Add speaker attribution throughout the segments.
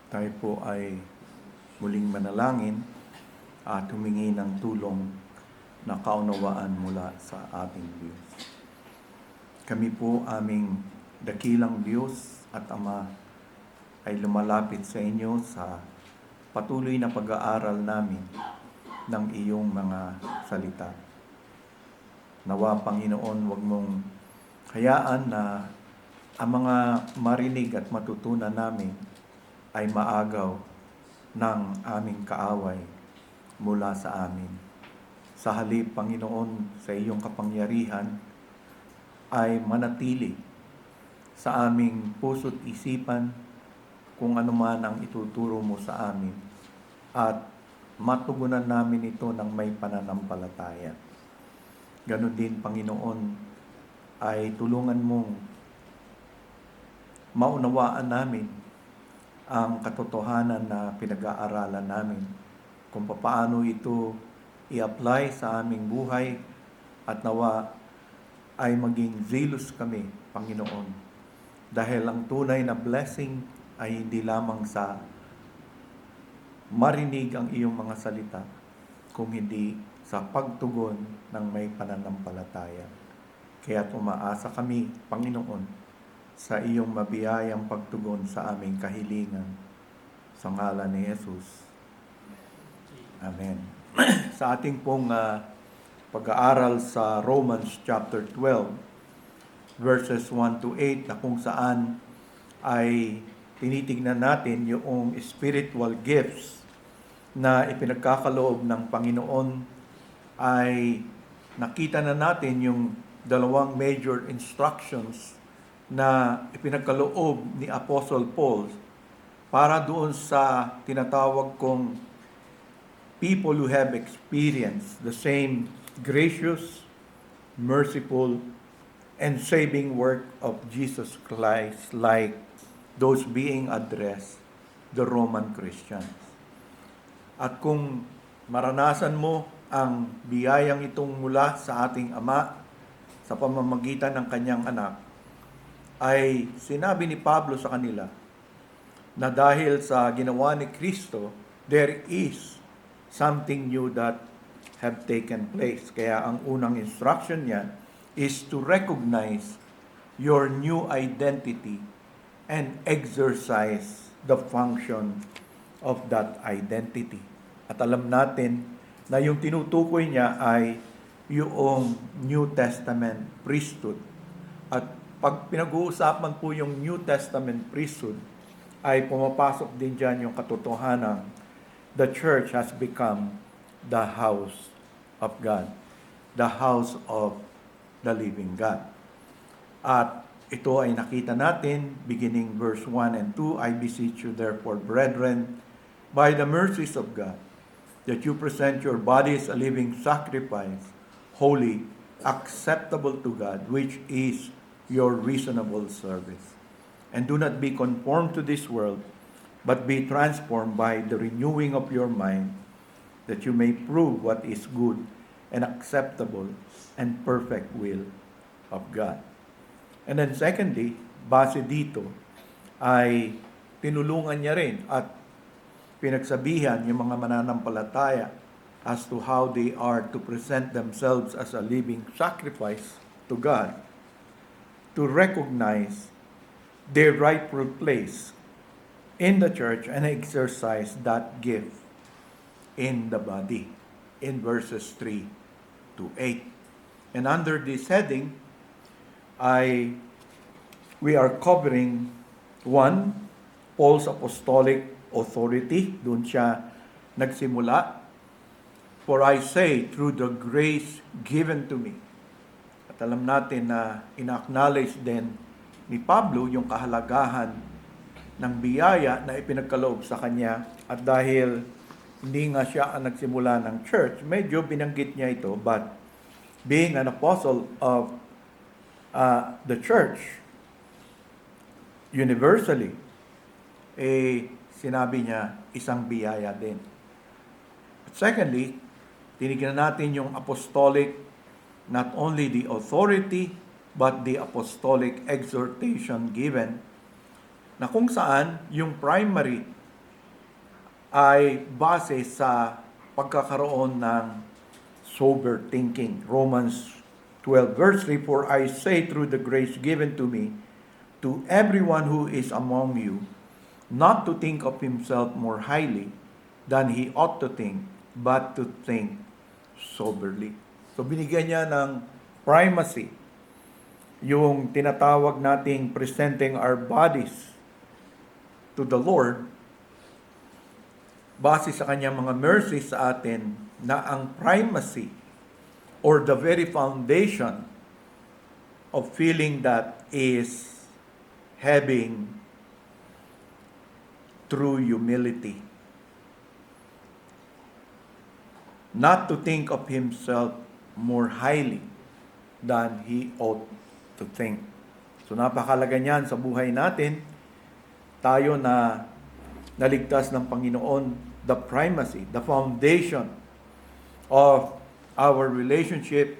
Speaker 1: Tayo po ay muling manalangin at humingi ng tulong na kaunawaan mula sa ating Diyos. Kami po aming dakilang Diyos at Ama ay lumalapit sa inyo sa patuloy na pag-aaral namin ng iyong mga salita. Nawa, Panginoon, huwag mong hayaan na ang mga marinig at matutunan namin ay maagaw ng aming kaaway mula sa amin. Sa halip, Panginoon, sa iyong kapangyarihan ay manatili sa aming puso't isipan kung ano man ang ituturo mo sa amin at matugunan namin ito ng may pananampalataya. Ganon din, Panginoon, ay tulungan mong maunawaan namin ang katotohanan na pinag-aaralan namin, kung paano ito i-apply sa aming buhay at nawa ay maging zealous kami, Panginoon. Dahil ang tunay na blessing ay hindi lamang sa marinig ang iyong mga salita, kung hindi sa pagtugon ng may pananampalataya. Kaya't umaasa kami, Panginoon, sa iyong mabiyayang pagtugon sa aming kahilingan. Sa ngalan ni Jesus. Amen. Sa ating pong pag-aaral sa Romans chapter 12, verses 1 to 8, na kung saan ay tinitignan natin yung spiritual gifts na ipinagkakaloob ng Panginoon, ay nakita na natin yung dalawang major instructions na ipinagkaloob ni Apostle Paul para doon sa tinatawag kong people who have experienced the same gracious, merciful, and saving work of Jesus Christ, like those being addressed, the Roman Christians. At kung maranasan mo ang biyayang itong mula sa ating Ama sa pamamagitan ng kanyang anak, ay sinabi ni Pablo sa kanila na dahil sa ginawa ni Kristo, there is something new that have taken place. Kaya ang unang instruction niya is to recognize your new identity and exercise the function of that identity. At alam natin na yung tinutukoy niya ay yung New Testament priesthood. At pag pinag-uusapan po yung New Testament priesthood, ay pumapasok din dyan yung katotohanan, the church has become the house of God, the house of the living God. At ito ay nakita natin, beginning verse 1 and 2, I beseech you therefore, brethren, by the mercies of God, that you present your bodies a living sacrifice, holy, acceptable to God, which is your reasonable service. And do not be conformed to this world, but be transformed by the renewing of your mind, that you may prove what is good and acceptable and perfect will of God. And then secondly, base dito, ay tinulungan niya rin at pinagsabihan yung mga mananampalataya as to how they are to present themselves as a living sacrifice to God, to recognize their rightful place in the church and exercise that gift in the body, in verses 3 to 8. And under this heading, we are covering one, Paul's apostolic authority. Doon siya nagsimula. For I say, through the grace given to me. At alam natin na ina-acknowledge din ni Pablo yung kahalagahan ng biyaya na ipinagkaloob sa kanya. At dahil hindi nga siya ang nagsimula ng church, medyo binanggit niya ito, but being an apostle of the church, universally, sinabi niya, isang biyaya din. At secondly, tinignan natin yung apostolic, not only the authority, but the apostolic exhortation given, na kung saan yung primary ay base sa pagkakaroon ng sober thinking. Romans 12 verse 3, "For I say through the grace given to me, to everyone who is among you, not to think of himself more highly than he ought to think, but to think soberly." So binigyan niya ng primacy, yung tinatawag nating presenting our bodies to the Lord, base sa kanyang mga mercy sa atin, na ang primacy or the very foundation of feeling that is having true humility. Not to think of himself more highly than he ought to think. So napakalaga niyan sa buhay natin, tayo na naligtas ng Panginoon, the primacy, the foundation of our relationship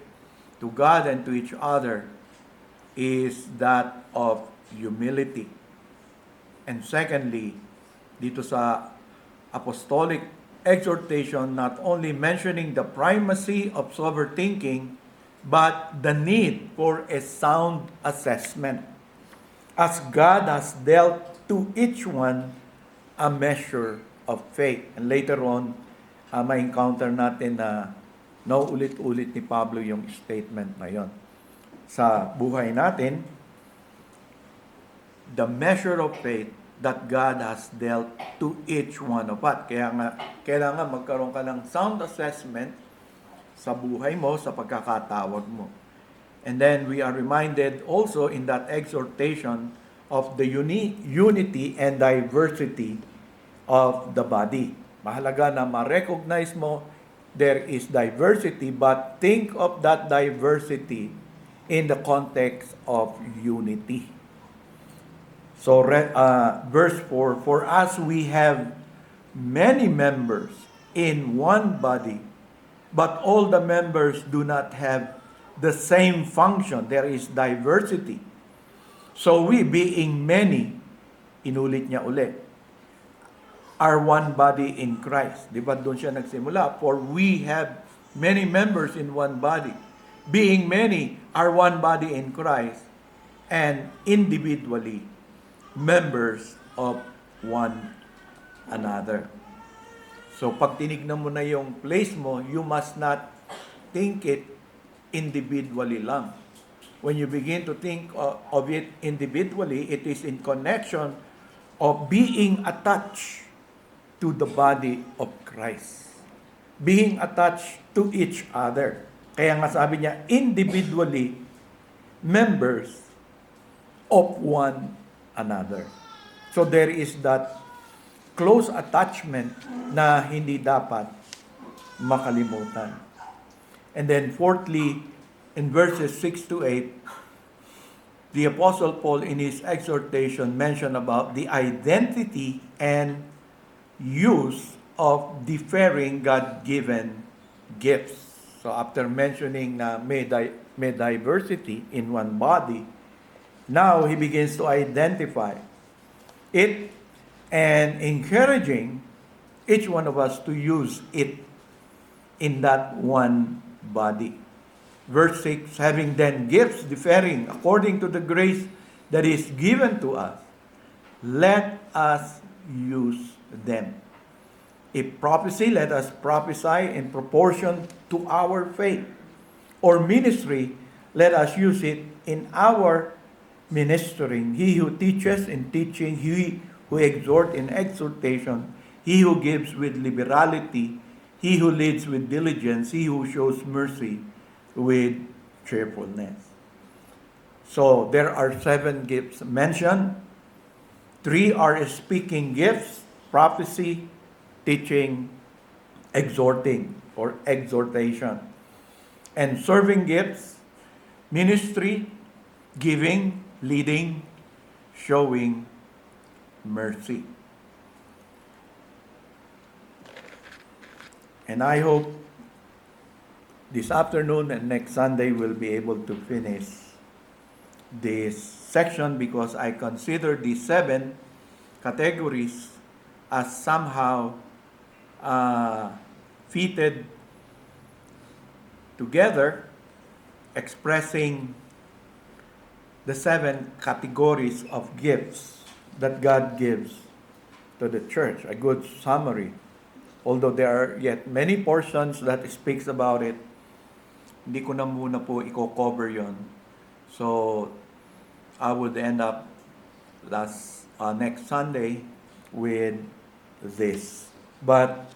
Speaker 1: to God and to each other is that of humility. And secondly, dito sa apostolic exhortation, not only mentioning the primacy of sober thinking, but the need for a sound assessment, as God has dealt to each one a measure of faith. And later on, ma-encounter natin na nauulit-ulit ni Pablo yung statement na yon. Sa buhay natin, the measure of faith that God has dealt to each one of us. Kaya nga, kailangan magkaroon ka ng sound assessment sa buhay mo, sa pagkakatawag mo. And then we are reminded also in that exhortation of the unity and diversity of the body. Mahalaga na ma-recognize mo there is diversity, but think of that diversity in the context of unity. So verse 4, "For as we have many members in one body, but all the members do not have the same function," there is diversity. "So we, being many," inulit niya ulit, "are one body in Christ." Di ba doon siya nagsimula? "For we have many members in one body. Being many are one body in Christ, and individually members of one another." So pag tinignan mo na yung place mo, you must not think it individually lang. When you begin to think of it individually, it is in connection of being attached to the body of Christ. Being attached to each other. Kaya nga sabi niya, individually members of one another. So there is that close attachment na hindi dapat makalimutan. And then fourthly, in verses 6 to 8, the Apostle Paul in his exhortation mentioned about the identity and use of differing God-given gifts. So after mentioning na may diversity in one body, now he begins to identify it and encouraging each one of us to use it in that one body. Verse 6, "Having then gifts differing according to the grace that is given to us, let us use them. If prophecy, let us prophesy in proportion to our faith. Or ministry, let us use it in our ministering. He who teaches in teaching, he who exhorts in exhortation, he who gives with liberality, he who leads with diligence, he who shows mercy with cheerfulness." So there are 7 gifts mentioned. 3 are speaking gifts: prophecy, teaching, exhorting or exhortation. And serving gifts: ministry, giving, leading, showing mercy. And I hope this afternoon and next Sunday we'll be able to finish this section, because I consider these 7 categories as somehow fitted together, expressing the 7 categories of gifts that God gives to the church. A good summary. Although there are yet many portions that speaks about it, hindi ko na muna po i-cover yon. So, I would end up next Sunday with this. But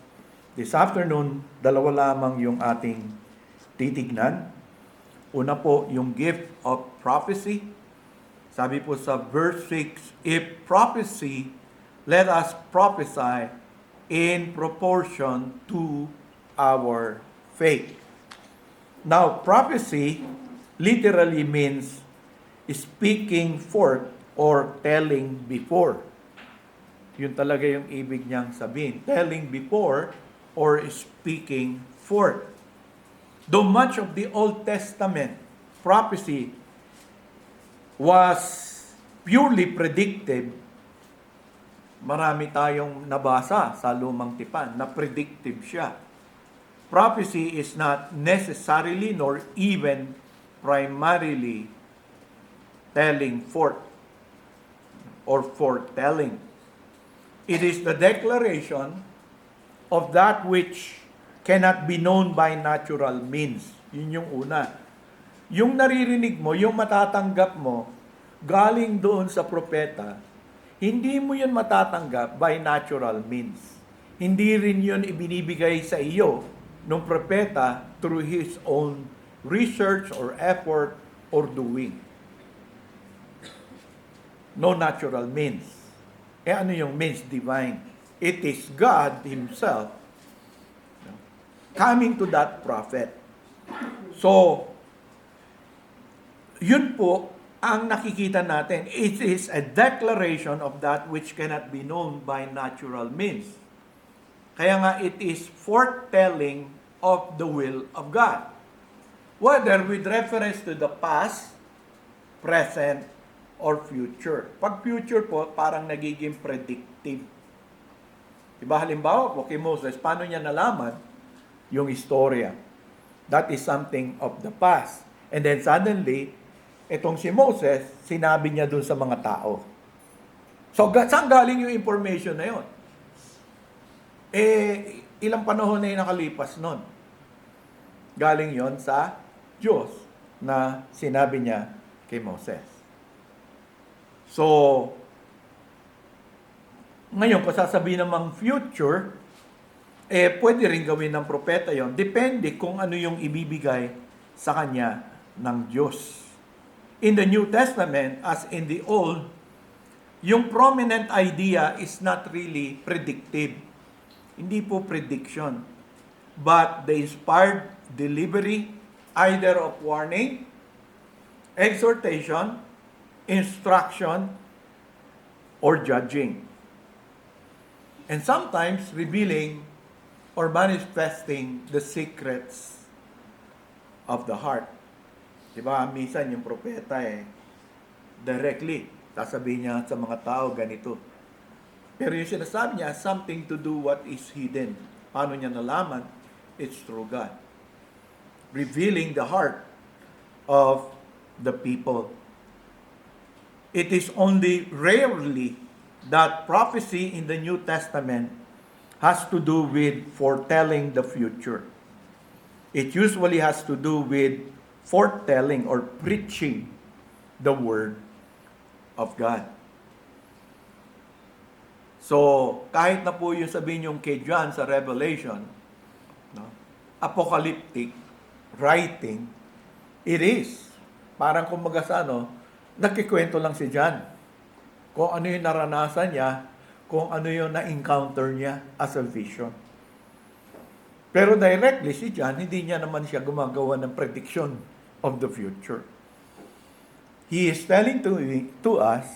Speaker 1: this afternoon, dalawa lamang yung ating titignan. Una po, yung gift of prophecy. Sabi po sa verse 6, if prophecy, let us prophesy in proportion to our faith. Now, prophecy literally means speaking forth or telling before. Yun talaga yung ibig niyang sabihin. Telling before or speaking forth. Though much of the Old Testament prophecy was purely predictive, marami tayong nabasa sa Lumang Tipan na predictive siya. Prophecy is not necessarily nor even primarily telling forth or foretelling. It is the declaration of that which cannot be known by natural means. Yun yung una. Yung naririnig mo, yung matatanggap mo, galing doon sa propeta, hindi mo yun matatanggap by natural means. Hindi rin yun ibinibigay sa iyo ng propeta through his own research or effort or doing. No natural means. Ano yung means? Divine. It is God Himself coming to that prophet. So, yun po ang nakikita natin. It is a declaration of that which cannot be known by natural means. Kaya nga, it is foretelling of the will of God. Whether with reference to the past, present, or future. Pag future po, parang nagiging predictive. Diba, halimbawa po kay Moses, paano niya nalaman yung istorya? That is something of the past. And then suddenly, itong si Moses, sinabi niya dun sa mga tao. So, saan galing yung information na yun? Ilang panahon na yung nakalipas nun? Galing yon sa Diyos na sinabi niya kay Moses. So, ngayon, kung sasabihin namang future, pwede rin gawin ng propeta yon. Depende kung ano yung ibibigay sa kanya ng Diyos. In the New Testament, as in the Old, yung prominent idea is not really predictive. Hindi po prediction. But the inspired delivery, either of warning, exhortation, instruction, or judging. And sometimes revealing or manifesting the secrets of the heart. Diba, minsan yung propeta directly, sasabihin niya sa mga tao ganito. Pero yung sinasabi niya, something to do what is hidden. Paano niya nalaman? It's through God. Revealing the heart of the people. It is only rarely that prophecy in the New Testament has to do with foretelling the future. It usually has to do with foretelling or preaching the Word of God. So, kahit na po yung sabihin yung kay John sa Revelation, no, apocalyptic writing, it is. Parang kumbaga sa nagkikwento lang si John. Kung ano yung naranasan niya, kung ano yung na-encounter niya as a vision. Pero directly si John, hindi niya naman siya gumagawa ng prediction of the future. He is telling to us,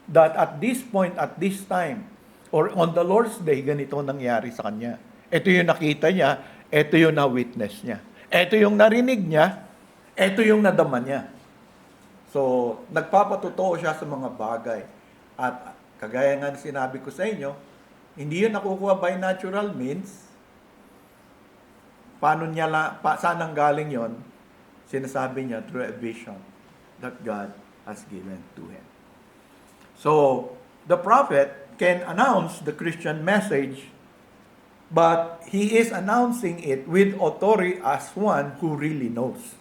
Speaker 1: that at this point, at this time, or on the Lord's Day, ganito nangyari sa kanya. Ito yung nakita niya, ito yung na-witness niya. Ito yung narinig niya, ito yung nadama niya. So, nagpapatotoo siya sa mga bagay. At kagaya nga sinabi ko sa inyo, Hindi yun nakukuha by natural means. Saan ang galing yon? Sinasabi niya through a vision that God has given to him. So, the prophet can announce the Christian message, but he is announcing it with authority as one who really knows.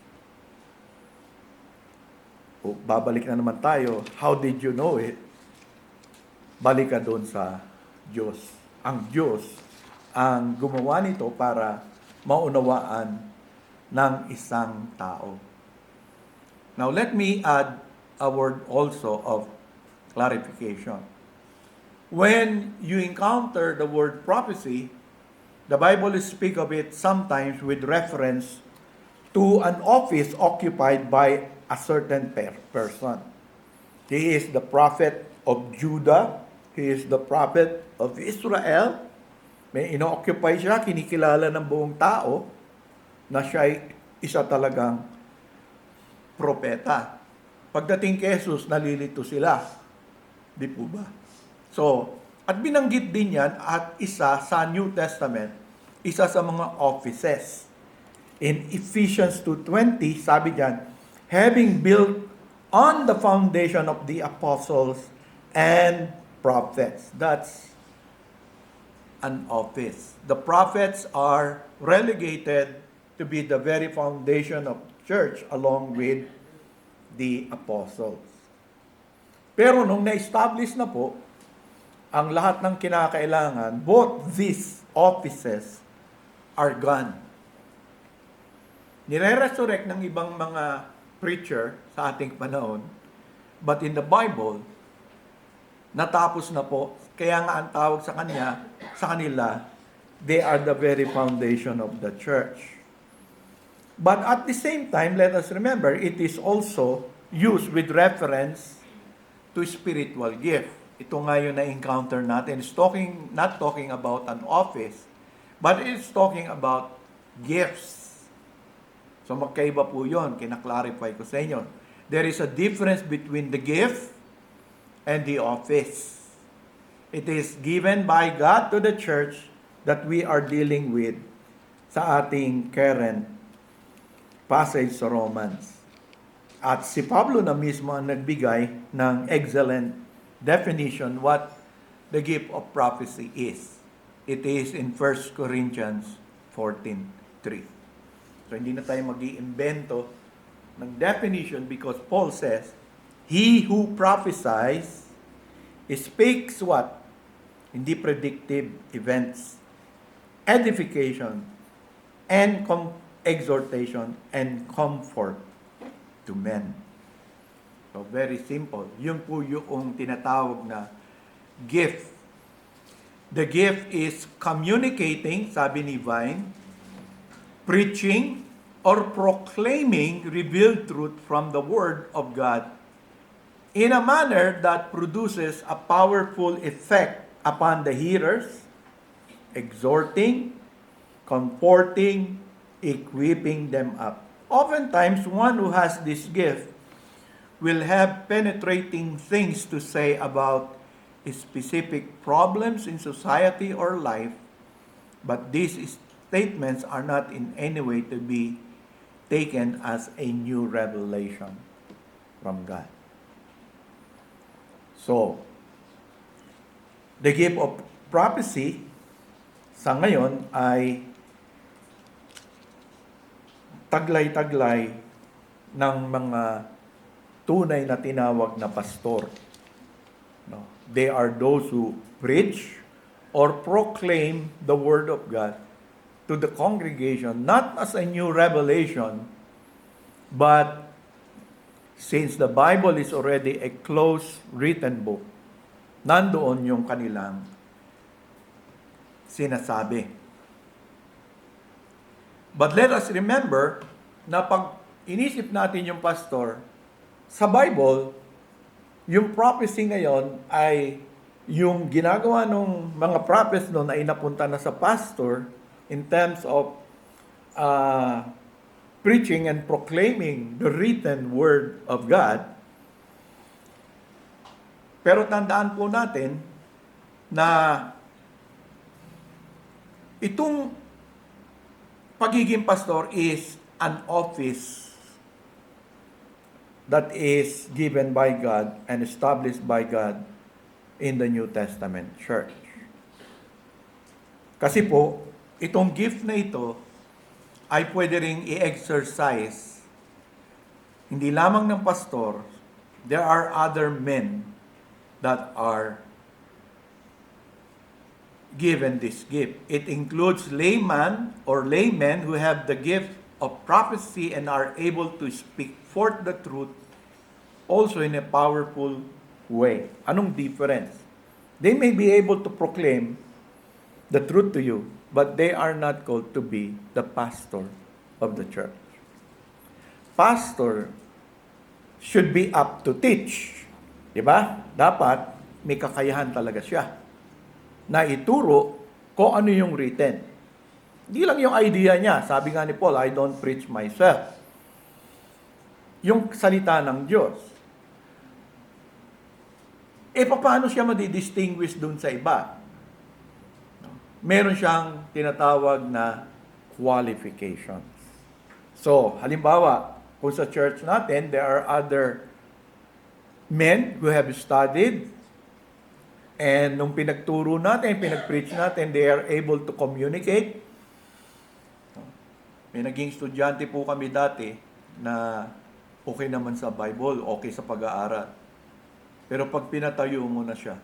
Speaker 1: Babalik na naman tayo. How did you know it? Balik ka doon sa Diyos. Ang Diyos ang gumawa nito para maunawaan ng isang tao. Now, let me add a word also of clarification. When you encounter the word prophecy, the Bible speaks of it sometimes with reference to an office occupied by a certain person. He is the prophet of Judah. He is the prophet of Israel. May ino-occupy siya, kinikilala ng buong tao na siya ay isa talagang propeta. Pagdating kay Jesus, nalilito sila. Di po ba? So, at binanggit din yan at isa sa New Testament, isa sa mga offices. In Ephesians 2:20, sabi diyan, having built on the foundation of the apostles and prophets. That's an office. The prophets are relegated to be the very foundation of church along with the apostles. Pero nung na-establish na po ang lahat ng kinakailangan, both these offices are gone. Nire-resurrect ng ibang mga preacher sa ating panahon, but in the Bible, natapos na po. Kaya nga ang tawag sa kanila, they are the very foundation of the church. But at the same time, let us remember, it is also used with reference to spiritual gift. Ito nga yung na-encounter natin. It's not talking about an office, but it's talking about gifts. So magkaiba po yun. Kina-clarify ko sa inyo. There is a difference between the gift and the office. It is given by God to the church that we are dealing with sa ating current passage sa Romans. At si Pablo na mismo ang nagbigay ng excellent definition what the gift of prophecy is. It is in 1 Corinthians 14:3. So hindi na tayo mag-iimbento ng definition because Paul says, he who prophesies speaks what? Hindi predictive events, edification, and exhortation, and comfort to men. So very simple. Yun po yung tinatawag na gift. The gift is communicating, sabi ni Vine, preaching or proclaiming revealed truth from the Word of God in a manner that produces a powerful effect upon the hearers, exhorting, comforting, equipping them up. Oftentimes, one who has this gift will have penetrating things to say about specific problems in society or life, but these statements are not in any way to be taken as a new revelation from God. So, the gift of prophecy sa ngayon ay taglay-taglay ng mga tunay na tinawag na pastor. No? They are those who preach or proclaim the Word of God to the congregation, not as a new revelation, but since the Bible is already a closed written book, nandoon yung kanilang sinasabi. But let us remember na pag inisip natin yung pastor, sa Bible, yung prophecy ngayon ay yung ginagawa ng mga prophets noon ay napunta na sa pastor in terms of preaching and proclaiming the written word of God. Pero tandaan po natin na Itong pagiging pastor is an office that is given by God and established by God in the New Testament church. Kasi po, itong gift na ito ay pwede ring i-exercise hindi lamang ng pastor, there are other men that are given this gift. It includes laymen who have the gift of prophecy and are able to speak forth the truth also in a powerful way. Anong difference? They may be able to proclaim the truth to you, but they are not called to be the pastor of the church. Pastor should be up to teach. Diba? Dapat may kakayahan talaga siya na ituro kung ano yung written. Hindi lang yung idea niya. Sabi nga ni Paul, I don't preach myself. Yung salita ng Diyos. Paano siya madi-distinguish dun sa iba? Meron siyang tinatawag na qualifications. So, halimbawa, kung sa church natin, there are other men who have studied and nung pinagturo natin, pinag-preach natin, they are able to communicate. May naging estudyante po kami dati na okay naman sa Bible, okay sa pag-aaral. Pero pag pinatayo mo na siya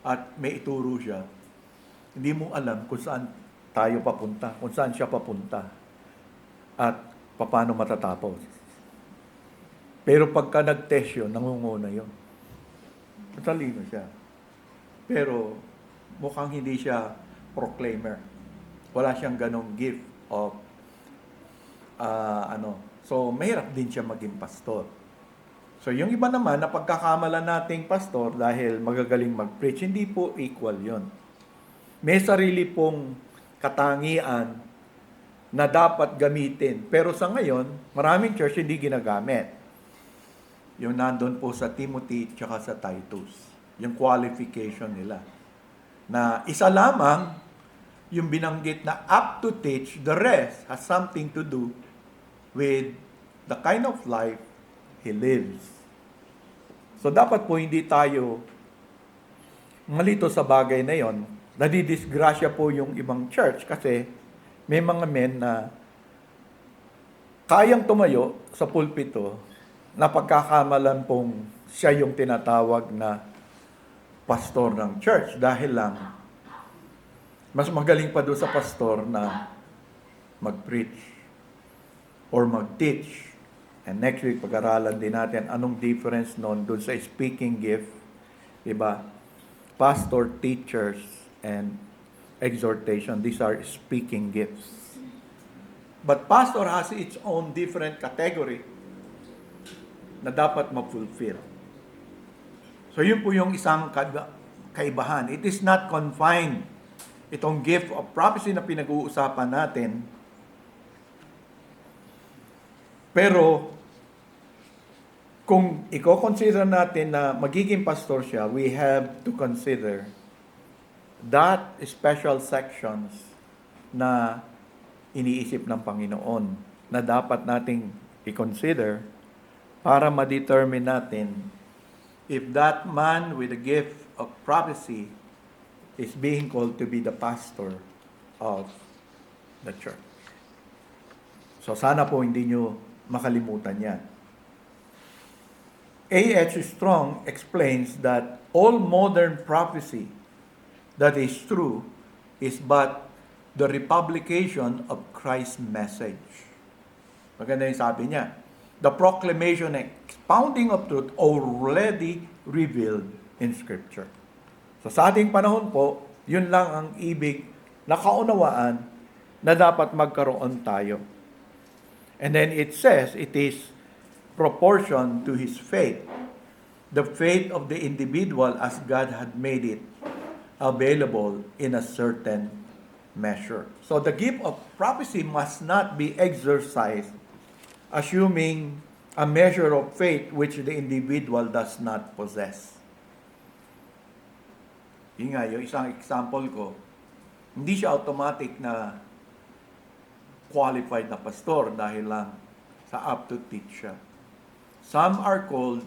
Speaker 1: at may ituro siya, hindi mo alam kung saan tayo papunta, kung saan siya papunta, at paano matatapos. Pero pagka nag-test yun, nangunguna yun. Matalino siya. Pero mukhang hindi siya proclaimer. Wala siyang ganong gift of So, mahirap din siya maging pastor. So, yung iba naman, na pagkakamalan nating pastor dahil magagaling mag-preach, hindi po equal yon. May sarili pong katangian na dapat gamitin. Pero sa ngayon, maraming church hindi ginagamit. Yung nandun po sa Timothy at sa Titus. Yung qualification nila. Na isa lamang yung binanggit na up to teach, the rest has something to do with the kind of life he lives. So dapat po hindi tayo malito sa bagay na yon. Nadidisgrasya po yung ibang church kasi may mga men na kayang tumayo sa pulpito na pagkakamalan pong siya yung tinatawag na pastor ng church dahil lang mas magaling pa doon sa pastor na mag-preach or mag-teach. And next week, pag-aralan din natin anong difference noon doon sa speaking gift. Diba? Pastor, teachers, and exhortation. These are speaking gifts. But pastor has its own different category na dapat ma-fulfill. So yun po yung isang kaibahan. It is not confined. Itong gift of prophecy na pinag-uusapan natin. Pero kung i-consider natin na magiging pastor siya, we have to consider that special sections na iniisip ng Panginoon na dapat nating i-consider para ma-determine natin if that man with the gift of prophecy is being called to be the pastor of the church. So sana po hindi nyo makalimutan yan. A.H. Strong explains that all modern prophecy that is true is but the republication of Christ's message. Maganda yung sabi niya. The proclamation and expounding of truth already revealed in Scripture. So sa ating panahon po, yun lang ang ibig na kaunawaan na dapat magkaroon tayo. And then it says it is proportion to his faith. The faith of the individual as God had made it available in a certain measure. So the gift of prophecy must not be exercised assuming a measure of faith which the individual does not possess. Yun nga, yung isang example ko, Hindi siya automatic na qualified na pastor dahil lang sa up to teach siya. Some are called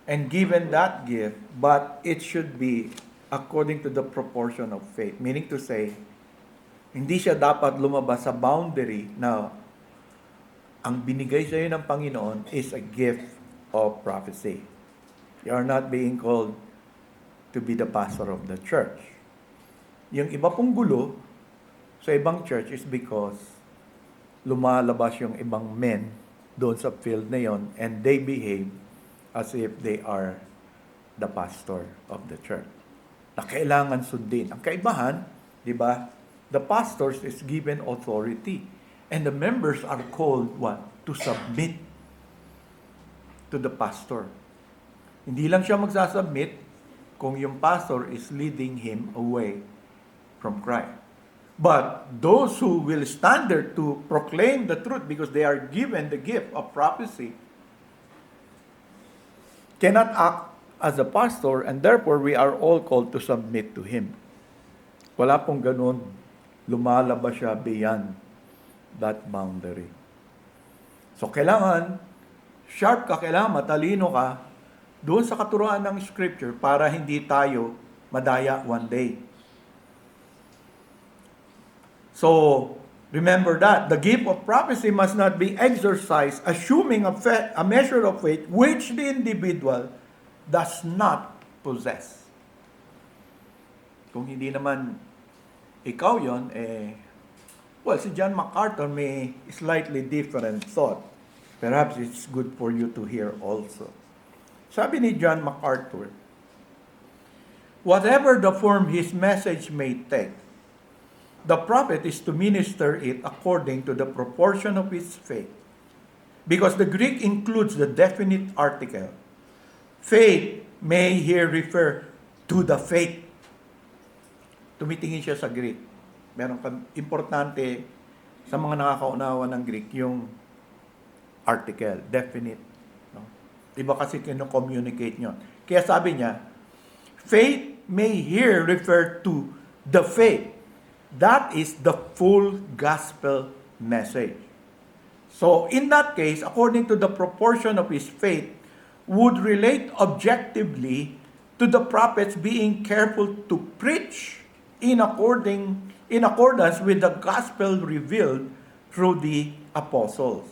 Speaker 1: and given that gift, but it should be according to the proportion of faith. Meaning to say, hindi siya dapat lumabas sa boundary na ang binigay sa iyo ng Panginoon is a gift of prophecy. You are not being called to be the pastor of the church. Yung iba pong gulo sa ibang church is because lumalabas yung ibang men doon sa field na yon and they behave as if they are the pastor of the church. Na kailangan sundin. Ang kaibahan, di ba? The pastors is given authority and the members are called what? To submit to the pastor. Hindi lang siya magsasubmit kung yung pastor is leading him away from Christ. But those who will stand there to proclaim the truth because they are given the gift of prophecy cannot act as a pastor, and therefore we are all called to submit to him. Wala pong ganun. Lumalabas siya beyond that boundary. So kailangan sharp ka, kailangan matalino ka doon sa katuruan ng Scripture para hindi tayo madaya one day. So, remember that. The gift of prophecy must not be exercised assuming a measure of faith which the individual does not possess. Kung hindi naman ikaw yon, si John MacArthur may slightly different thought. Perhaps it's good for you to hear also. Sabi ni John MacArthur, whatever the form his message may take, the prophet is to minister it according to the proportion of his faith. Because the Greek includes the definite article. Faith may here refer to the faith. Tumitingin siya sa Greek. Meron importante sa mga nakakaunawa ng Greek, yung article, definite. No? Iba kasi kino-communicate nyo. Kaya sabi niya, faith may here refer to the faith. That is the full gospel message. So, in that case, according to the proportion of his faith, would relate objectively to the prophets being careful to preach in accordance with the gospel revealed through the apostles.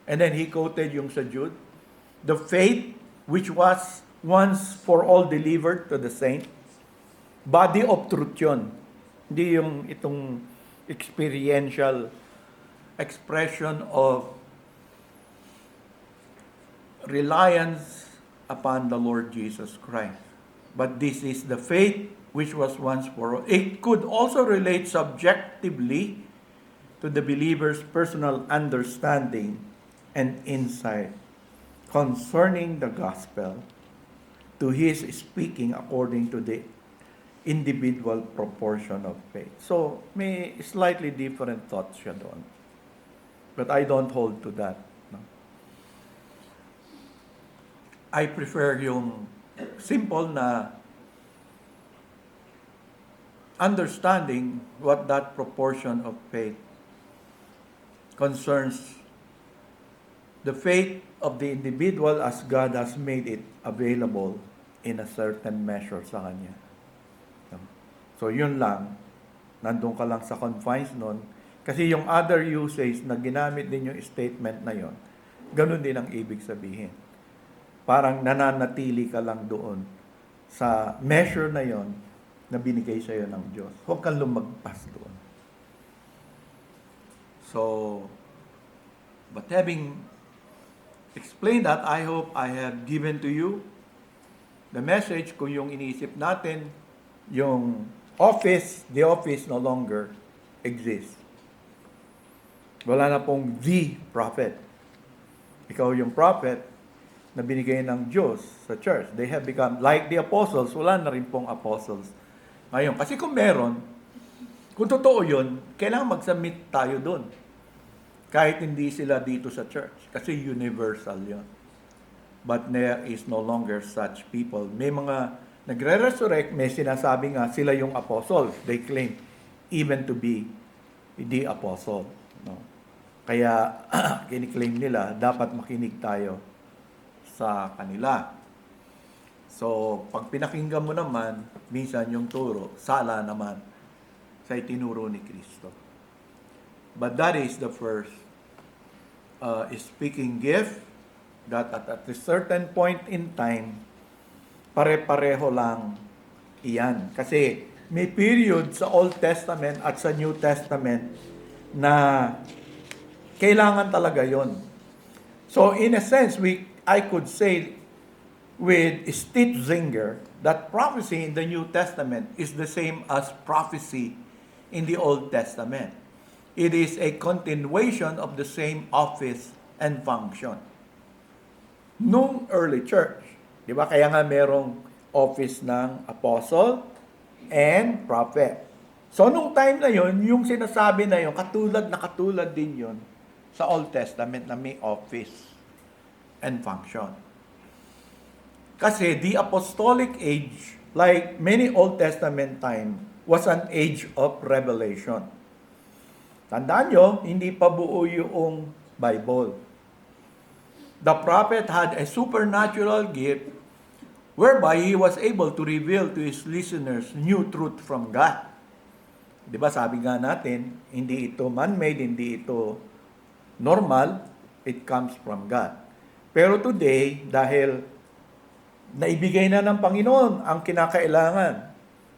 Speaker 1: And then he quoted yung sa Jude, the faith which was once for all delivered to the saint, body of truth yun. Hindi yung itong experiential expression of reliance upon the Lord Jesus Christ. But this is the faith which was once for all. It could also relate subjectively to the believer's personal understanding and insight concerning the gospel, to his speaking according to the individual proportion of faith. So, may slightly different thoughts siya doon. But I don't hold to that. No? I prefer yung simple na understanding what that proportion of faith concerns the faith of the individual as God has made it available in a certain measure sa kanya. So, yun lang. Nandun ka lang sa confines nun. Kasi yung other usage na ginamit din yung statement na yon, ganun din ang ibig sabihin. Parang nananatili ka lang doon sa measure na yon na binigay sa iyo ng Diyos. Huwag kang lumagpas doon. So, but having explained that, I hope I have given to you the message kung yung iniisip natin, yung the office no longer exists. Wala na pong the prophet. Ikaw yung prophet na binigay ng Diyos sa church. They have become like the apostles. Wala na rin pong apostles ngayon. Kasi kung meron, kung totoo yun, kailangan mag-submit tayo doon. Kahit hindi sila dito sa church. Kasi universal yun. But there is no longer such people. May mga nagre-resurrect, may sinasabi nga sila yung apostle. They claim even to be the apostle. No? Kaya kiniklaim nila, dapat makinig tayo sa kanila. So, pag pinakinggan mo naman, minsan yung turo, sala naman sa itinuro ni Kristo. But that is the first speaking gift that at a certain point in time, pare-pareho lang iyan. Kasi may period sa Old Testament at sa New Testament na kailangan talaga yon. So in a sense, I could say with Stittzinger that prophecy in the New Testament is the same as prophecy in the Old Testament. It is a continuation of the same office and function. Nung early church, di ba? Kaya nga merong office ng apostle and prophet. So nung time na yon, yung sinasabi na yon, katulad din yon sa Old Testament na may office and function. Kasi the apostolic age, like many Old Testament time, was an age of revelation. Tandaan nyo, hindi pa buo yung Bible. The prophet had a supernatural gift whereby he was able to reveal to his listeners new truth from God. Di ba sabi nga natin, hindi ito man-made, hindi ito normal, it comes from God. Pero today, dahil naibigay na ng Panginoon ang kinakailangan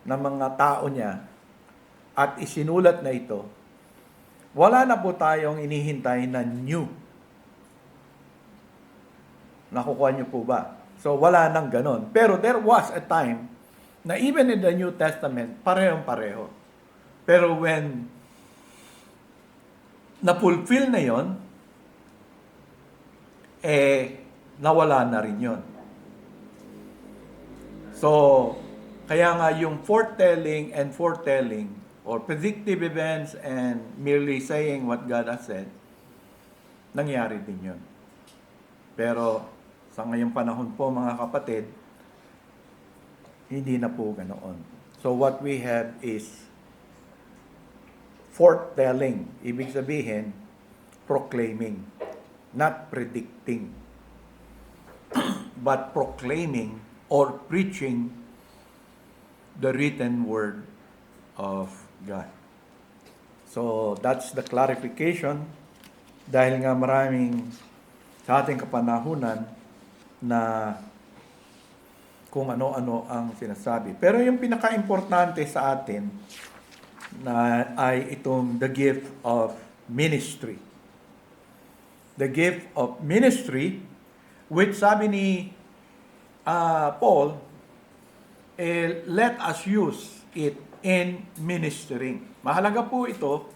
Speaker 1: ng mga tao niya at isinulat na ito, wala na po tayong inihintay na new. Nakukuha niyo po ba? So wala nang ganon. Pero there was a time na even in the New Testament, parehong-pareho. Pero when na-fulfill na yon, nawala na rin yon. So, kaya nga yung foretelling or predictive events and merely saying what God has said, nangyari din yun. Pero sa ngayong panahon po mga kapatid, hindi na po ganoon. So what we have is foretelling. Ibig sabihin, proclaiming, not predicting, but proclaiming or preaching the written word of God. So, that's the clarification dahil nga maraming sa ating kapanahunan na kung ano-ano ang sinasabi. Pero yung pinaka-importante sa atin na ay itong the gift of ministry. The gift of ministry, which sabi ni Paul, let us use it in ministering. Mahalaga po ito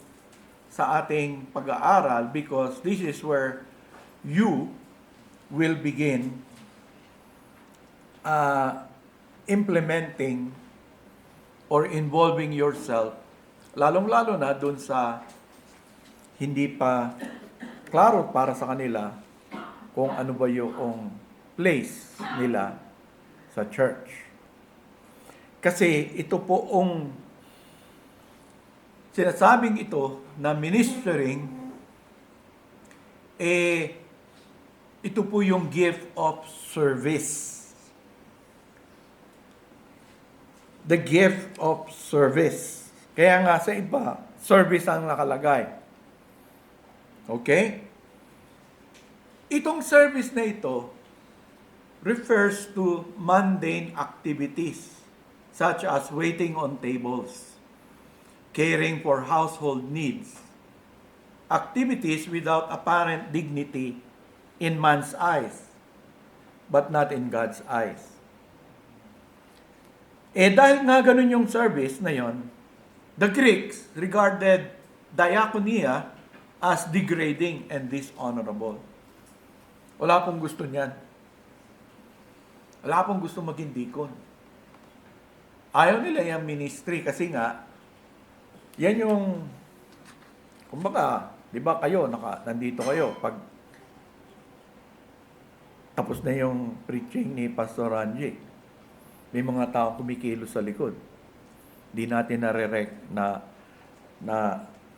Speaker 1: sa ating pag-aaral because this is where you will begin implementing or involving yourself, lalong-lalo na dun sa hindi pa klaro para sa kanila kung ano ba yung place nila sa church. Kasi ito poong sinasabing ito na ministering, ito po yung gift of service. The gift of service. Kaya nga sa iba, service ang nakalagay. Okay? Itong service na ito refers to mundane activities such as waiting on tables, caring for household needs, activities without apparent dignity in man's eyes, but not in God's eyes. Dahil nga ganun yung service na yon, the Greeks regarded diakonia as degrading and dishonorable. Wala pong gusto niyan. Wala pong gusto maging deacon. Ayaw nila yung ministry kasi nga, yan yung, kumbaga, di ba kayo, nandito kayo, pag tapos na yung preaching ni Pastor Ranji, May mga tao kumikilos sa likod. Di natin nare-rec na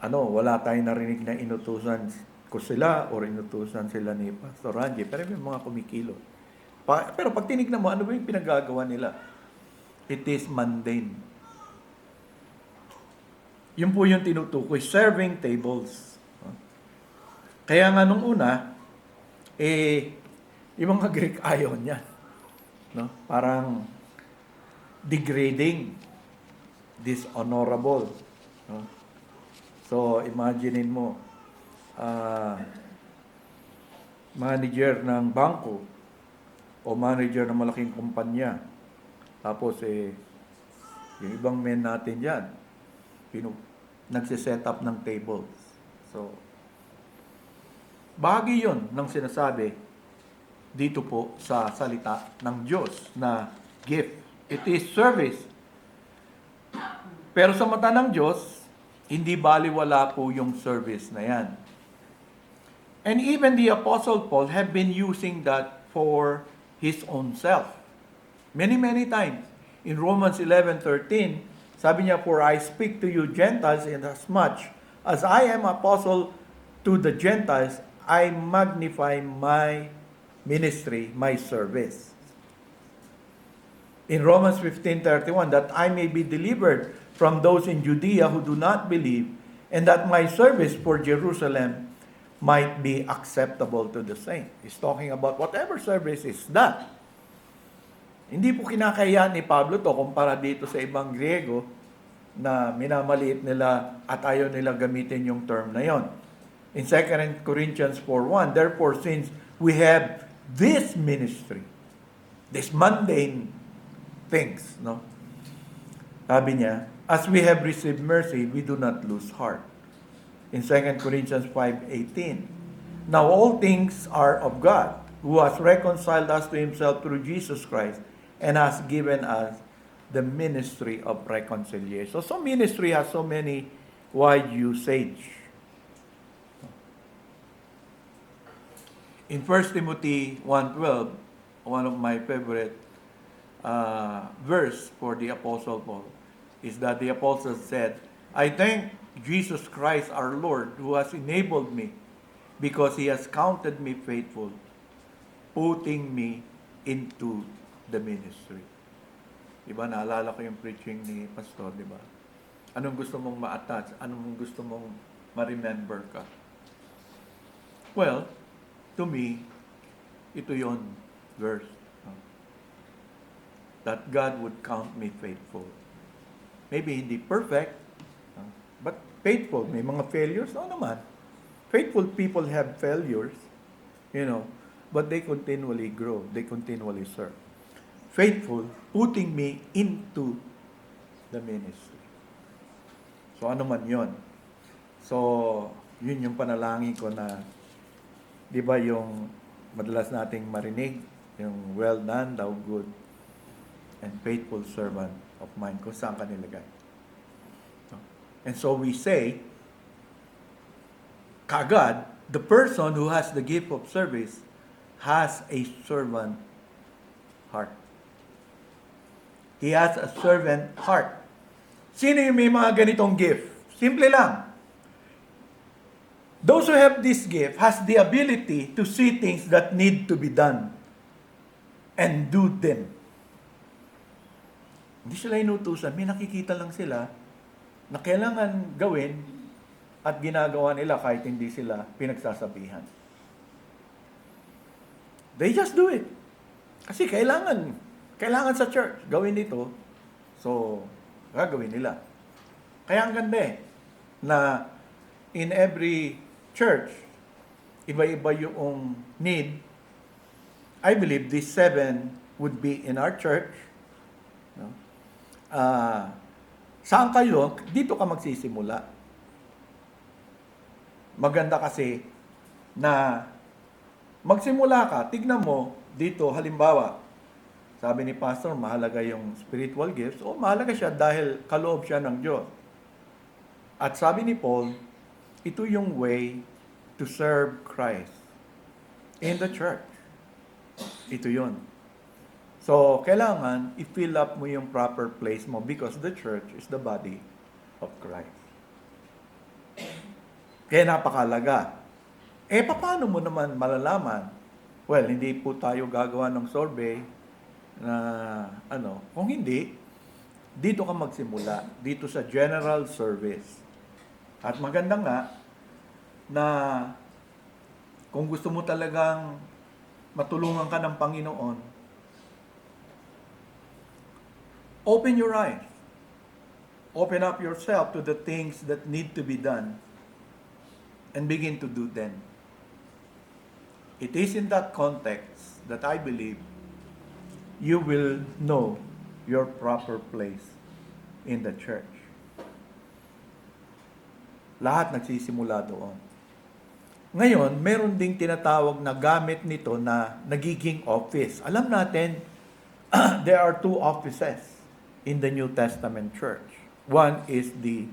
Speaker 1: wala tayong narinig na inutusan ko sila or inutusan sila ni Pastor Ranji. Pero may mga kumikilos. Pero pag tinignan mo, ano ba yung pinagagawa nila? It is mundane. Yun po yung tinutukoy, serving tables. Kaya nga nung una, yung mga Greek ayaw niya. No? Parang degrading, dishonorable. No? So, imaginein mo, manager ng bangko o manager ng malaking kumpanya. Tapos, yung ibang men natin dyan, nagsiset up ng tables. So, bahagi yun ng sinasabi dito po sa salita ng Diyos na gift. It is service. Pero sa mata ng Diyos, hindi baliwala po yung service na yan. And even the Apostle Paul have been using that for his own self. Many, many times. In Romans 11:13, sabi niya, "For I speak to you Gentiles inasmuch as I am apostle to the Gentiles, I magnify my ministry, my service." In Romans 15:31, "That I may be delivered from those in Judea who do not believe, and that my service for Jerusalem might be acceptable to the saints." He's talking about whatever service is that. Hindi po kinakaya ni Pablo to kumpara dito sa ibang Griego na minamaliit nila at ayaw nila gamitin yung term na yon. In 2 Corinthians 4:1, "Therefore, since we have this ministry," this mundane things, no? Sabi niya, "as we have received mercy, we do not lose heart." In 2 Corinthians 5:18, "Now all things are of God, who has reconciled us to himself through Jesus Christ, and has given us the ministry of reconciliation." So ministry has so many wide usage. In 1 Timothy 1:12, one of my favorite verse for the Apostle Paul is that the Apostle said, "I thank Jesus Christ our Lord who has enabled me because He has counted me faithful, putting me into the ministry." Diba, naalala ko yung preaching ni Pastor, diba? Anong gusto mong ma-attach? Anong gusto mong ma-remember ka? Well, to me, ito yon verse. That God would count me faithful. Maybe hindi perfect, but faithful. May mga failures? Oo naman. Faithful people have failures, but they continually grow. They continually serve. Faithful, putting me into the ministry. So ano man yon. So, yun yung panalangin ko na, di ba yung madalas nating marinig, yung "well done, thou good and faithful servant of mine," kung saan ka nilagay. And so we say, kagad, the person who has the gift of service has a servant heart. He has a servant heart. Sino yung may mga ganitong gift? Simple lang. Those who have this gift has the ability to see things that need to be done and do them. Hindi sila inutusan. May nakikita lang sila na kailangan gawin at ginagawa nila kahit hindi sila pinagsasabihan. They just do it. Kasi kailangan sa church gawin ito. So, gagawin nila. Kaya ang ganda na in every church, iba-iba yung need. I believe these 7 would be in our church. No? Saan kayo? Dito ka magsisimula. Maganda kasi na magsimula ka, tignan mo dito, halimbawa, sabi ni Pastor, mahalaga yung spiritual gifts. O mahalaga siya dahil kaloob siya ng Diyos. At sabi ni Paul, ito yung way to serve Christ in the church. Ito yun. So, kailangan i-fill up mo yung proper place mo because the church is the body of Christ. Kaya napakalaga. Paano mo naman malalaman? Well, hindi po tayo gagawa ng survey na kung hindi, dito ka magsimula, dito sa general service. At maganda nga na kung gusto mo talagang matulungan ka ng Panginoon, open your eyes. Open up yourself to the things that need to be done and begin to do them. It is in that context that I believe you will know your proper place in the church. Lahat nagsisimula doon. Ngayon, meron ding tinatawag na gamit nito na nagiging office. Alam natin, there are two offices in the New Testament church. One is the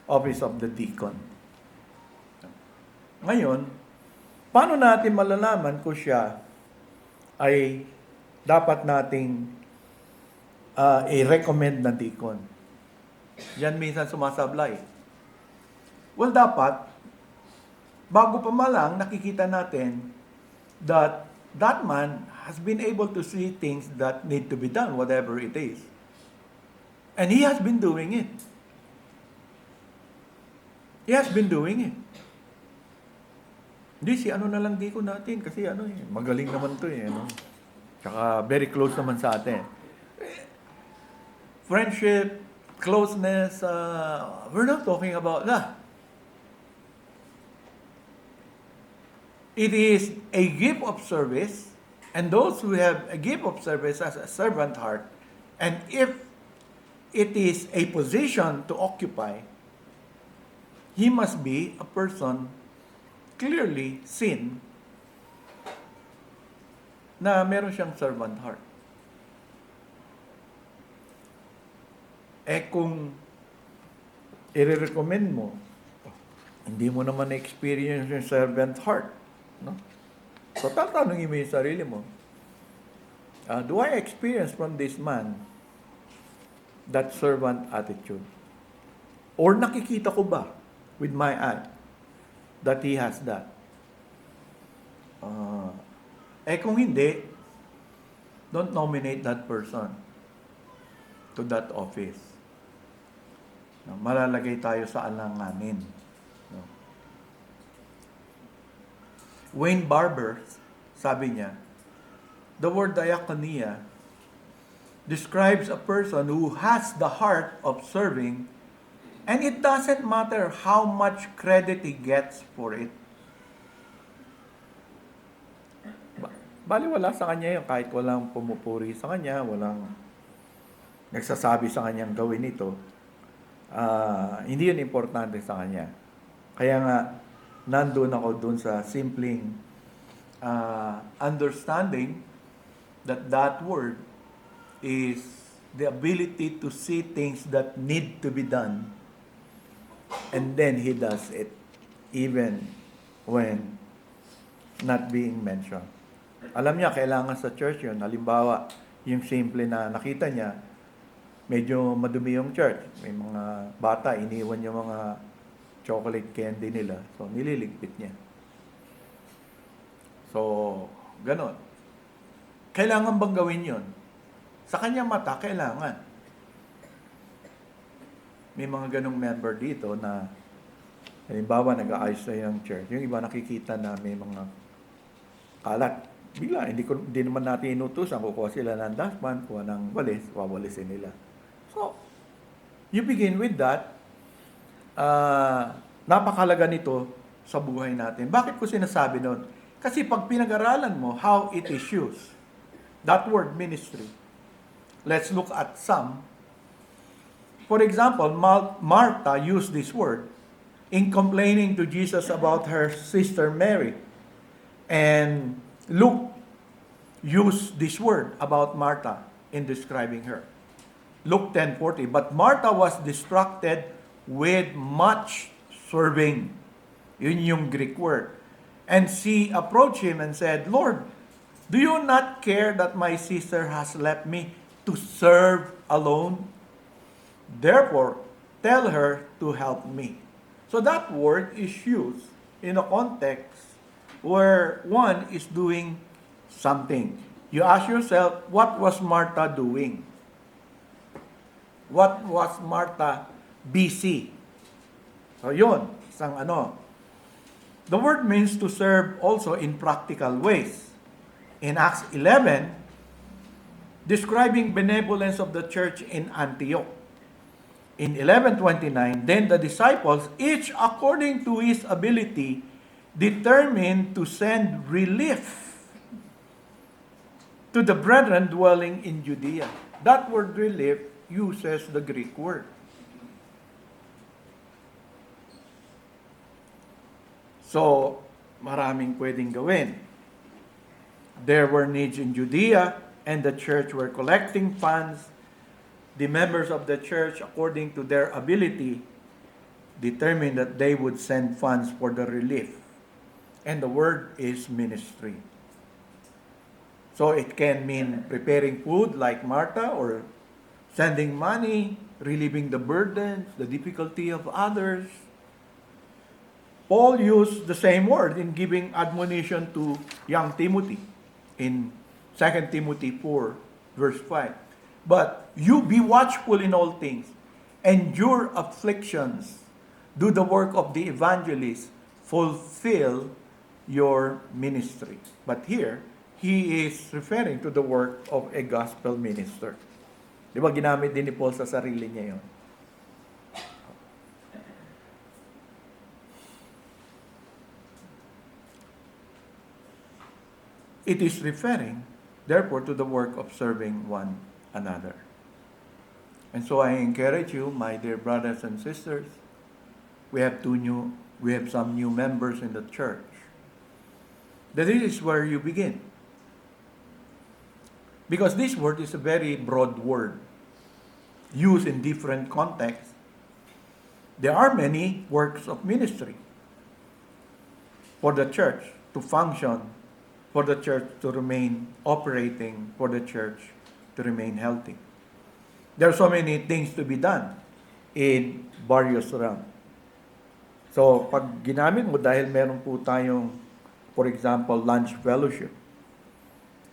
Speaker 1: office of the deacon. Ngayon, paano natin malalaman kung siya ay dapat nating i-recommend na deacon? Yan minsan sumasablay. Well, dapat, bago pa malang nakikita natin that that man has been able to see things that need to be done, whatever it is. And he has been doing it. He has been doing it. Hindi, si na lang di ko natin kasi magaling naman to Tsaka very close naman sa atin. Friendship, closeness, we're not talking about that. It is a gift of service, and those who have a gift of service as a servant heart, and if it is a position to occupy, he must be a person clearly seen na meron siyang servant heart. Kung i-recommend mo, hindi mo naman na-experience yung servant heart, no? So, tatanungin mo yung sarili mo, do I experience from this man that servant attitude? Or nakikita ko ba with my eye that he has that? Kung hindi, don't nominate that person to that office. No, malalagay tayo sa alanganin. No. Wayne Barber, sabi niya, the word diakonia describes a person who has the heart of serving, and it doesn't matter how much credit he gets for it. Baliwala sa kanya yun, kahit walang pumupuri sa kanya, walang nagsasabi sa kanyang gawin ito, hindi yun importante sa kanya. Kaya nga, nandun ako dun sa simpleng understanding that that word is the ability to see things that need to be done, and then he does it even when not being mentioned. Alam niya, kailangan sa church yun. Halimbawa, yung simple na nakita niya, medyo madumi yung church. May mga bata, iniwan yung mga chocolate candy nila. So, nililigpit niya. So, ganon. Kailangan bang gawin yun? Sa kanyang mata, kailangan. May mga ganong member dito na, halimbawa, nag-aayos na yung church. Yung iba nakikita na may mga kalat. Bigla, hindi naman natin inutusan. Kukuha sila ng dustpan, kuha ng walis, wawalisin nila. So, you begin with that. Napakalaga nito sa buhay natin. Bakit ko sinasabi nun? Kasi pag pinag-aralan mo how it is used, that word ministry, let's look at some. For example, Martha used this word in complaining to Jesus about her sister Mary. And Luke used this word about Martha in describing her. Luke 10:40, but Martha was distracted with much serving. Yun yung Greek word. And she approached him and said, Lord, Do you not care that my sister has left me to serve alone? Therefore, tell her to help me. So that word is used in a context where one is doing something. You ask yourself, what was Martha doing? What was Martha busy? So yun, isang ano. The word means to serve also in practical ways. In Acts 11, describing benevolence of the church in Antioch. In 11:29, then the disciples, each according to his ability, determined to send relief to the brethren dwelling in Judea. That word relief uses the Greek word. So, maraming pwedeng gawin. There were needs in Judea, and the church were collecting funds. The members of the church, according to their ability, determined that they would send funds for the relief. And the word is ministry. So it can mean preparing food like Martha, or sending money, relieving the burdens, the difficulty of others. Paul used the same word in giving admonition to young Timothy in 2 Timothy 4, verse 5. But you be watchful in all things, endure afflictions, do the work of the evangelist, fulfill your ministry. But here, he is referring to the work of a gospel minister. Di ba ginamit din ni Paul sa sarili niya yun? It is referring, therefore, to the work of serving one another. And so I encourage you, my dear brothers and sisters, we have some new members in the church. That is where you begin. Because this word is a very broad word, used in different contexts. There are many works of ministry for the church to function, for the church to remain operating, for the church to remain healthy. There are so many things to be done in various realms. So, pag ginamit mo, dahil meron po tayong, for example, lunch fellowship.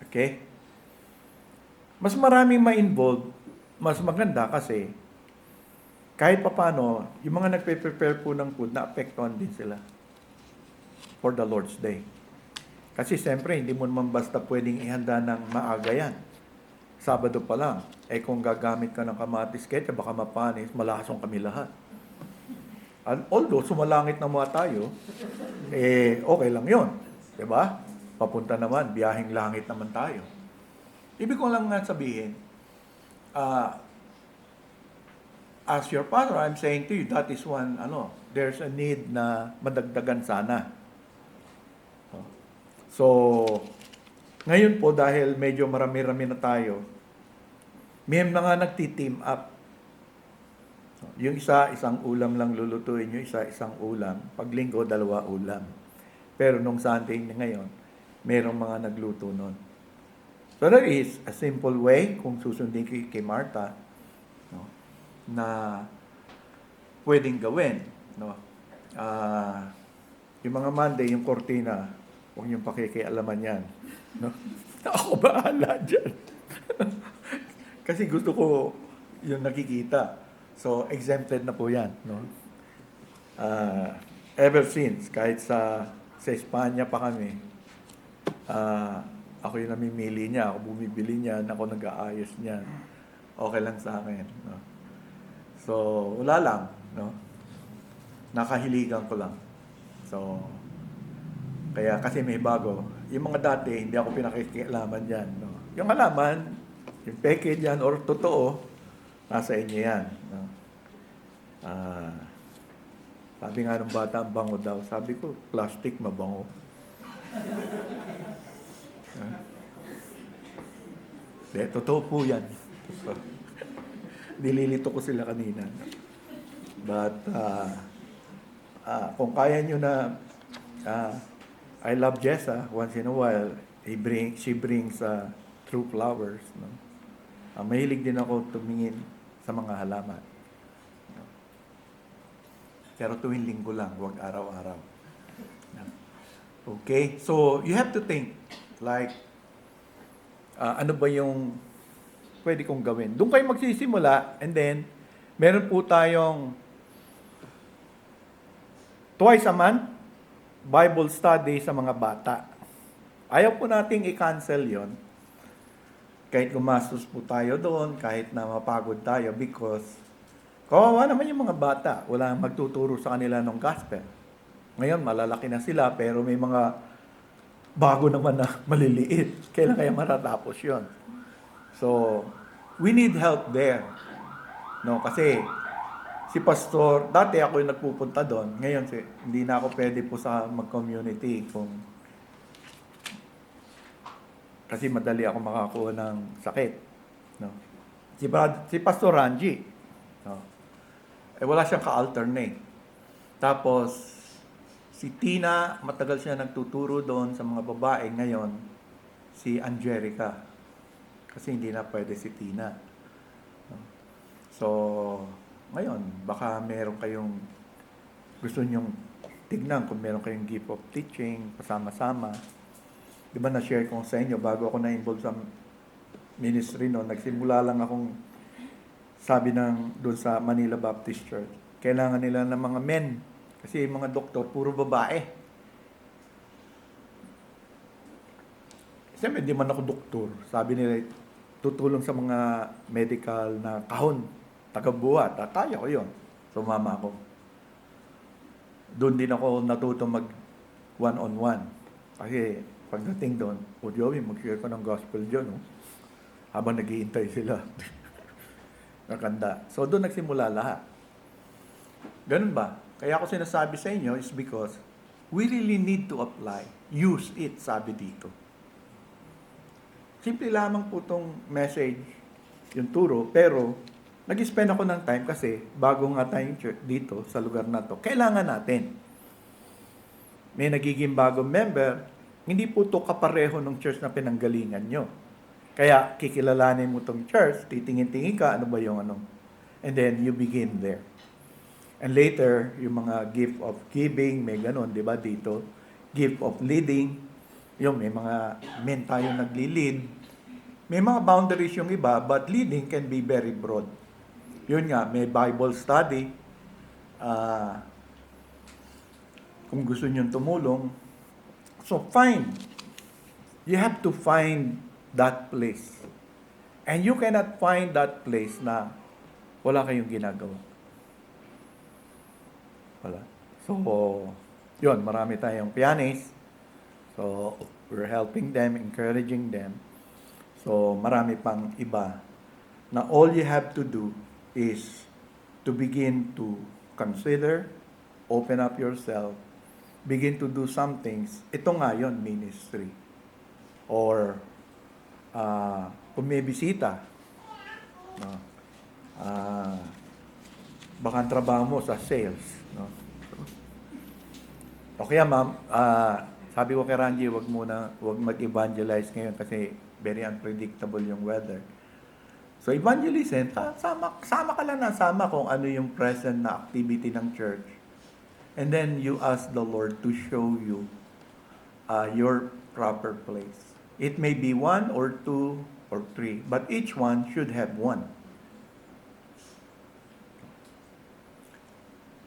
Speaker 1: Okay? Mas maraming ma-involve, mas maganda kasi kahit papano, yung mga nagpe-prepare po ng food, na-apektuhan din sila for the Lord's Day. Kasi siyempre, hindi mo naman basta pwedeng ihanda ng maaga yan. Sabado pa lang. Eh kung gagamit ka ng kamatis ketchup, baka mapanis, malahasong kami lahat. Although, sumalangit na mga tayo, okay lang yon, diba? Papunta naman, biyaheng langit naman tayo. Ibig ko lang nga sabihin, as your pastor, I'm saying to you, that is one, there's a need na madagdagan sana. So, ngayon po, dahil medyo marami-rami na tayo, may mga nagti-team up. Yung isa, isang ulam lang lulutuin, yung isa, isang ulam. Pag linggo, 2 ulam. Pero nung Sunday ngayon, merong mga nagluto nun. So there is a simple way, kung susundin kay Martha, na pwedeng gawin. Yung mga Monday, yung kortina, huwag niyong pakikialaman yan. Ako bahala dyan. Kasi gusto ko yung nakikita. So, exempted na po yan. Ever since, kahit sa Espanya pa kami, ako yung namimili niya, ako bumibili niyan, ako nag-aayos niyan. Okay lang sa akin. So, wala lang. Nakahiligan ko lang. So, kaya kasi may bago. Yung mga dati, hindi ako pinakikialaman dyan. Yung alaman, yung package yan, or totoo, nasa inyo yan. Sabi nga ng bata, bango daw. Sabi ko, plastic, mabango. Totoo po yan. Nililito ko sila kanina. But, kung kaya nyo na, I love Jessa, once in a while, She brings true flowers. No? Mahilig din ako tumingin sa mga halaman. No? Pero tuwing linggo lang, huwag araw-araw. No? Okay? So, you have to think, like, ano ba yung pwede kong gawin? Doon kayo magsisimula, and then, meron po tayong twice a month, Bible study sa mga bata. Ayaw po nating i-cancel yon kahit gumastos po tayo doon, kahit na mapagod tayo, because kawawa naman yung mga bata. Walang magtuturo sa kanila ng gospel. Ngayon, malalaki na sila, pero may mga bago naman na maliliit. Kailan kaya matatapos yon? So, we need help there. No, kasi si pastor, dati ako yung nagpupunta doon. Ngayon, hindi na ako pwede po sa mag-community kasi madali ako makakuha ng sakit. No? Si Pastor Ranji, no? Wala siyang ka-alternate. Tapos, si Tina, matagal siya nagtuturo doon sa mga babae. Ngayon, si Angelica. Kasi hindi na pwede si Tina. No? So, ngayon, baka meron kayong gusto nyong tignan kung meron kayong gift of teaching, pasama-sama. Di ba na-share ko sa inyo, bago ako na-involve sa ministry noon, nagsimula lang akong sabi doon sa Manila Baptist Church, kailangan nila ng mga men. Kasi yung mga doktor, puro babae. Siyempre, hindi man ako doktor. Sabi nila, tutulong sa mga medical na kahon, taga-buhat. Kaya ko yun. Sumama ako. Doon din ako natuto mag one-on-one. Kasi pagdating doon, Joey, mag-share ko ng gospel dyan. No? Habang naghihintay sila. Nakanda. So doon nagsimula lahat. Ganun ba? Kaya ako sinasabi sa inyo is because we really need to apply. Use it, sabi dito. Simple lamang po itong message, yung turo, pero nag-spend ako ng time kasi bago nga tayong church dito sa lugar na to, kailangan natin. May nagiging bagong member, hindi po ito kapareho ng church na pinanggalingan nyo. Kaya kikilalanin mo itong church, titingin-tingin ka, ano ba yung ano. And then you begin there. And later, yung mga gift of giving, may ganun, di ba dito? Gift of leading, yung may mga men tayo nagli-lead. May mga boundaries yung iba, but leading can be very broad. Yun nga, may Bible study. Kung gusto nyo tumulong. So find. You have to find that place. And you cannot find that place na wala kayong ginagawa. Wala. So, yun, marami tayong pianist. So, we're helping them, encouraging them. So, marami pang iba na all you have to do is to begin to consider, open up yourself, begin to do some things. Ito nga yun, ministry. Or, kung may bisita, baka ang trabaho mo sa sales. No? O kaya ma'am, sabi ko kay Ranji, wag mag-evangelize ngayon kasi very unpredictable yung weather. So evangelism, sama ka lang na sama kung ano yung present na activity ng church. And then you ask the Lord to show you your proper place. It may be 1 or 2 or 3, but each one should have one.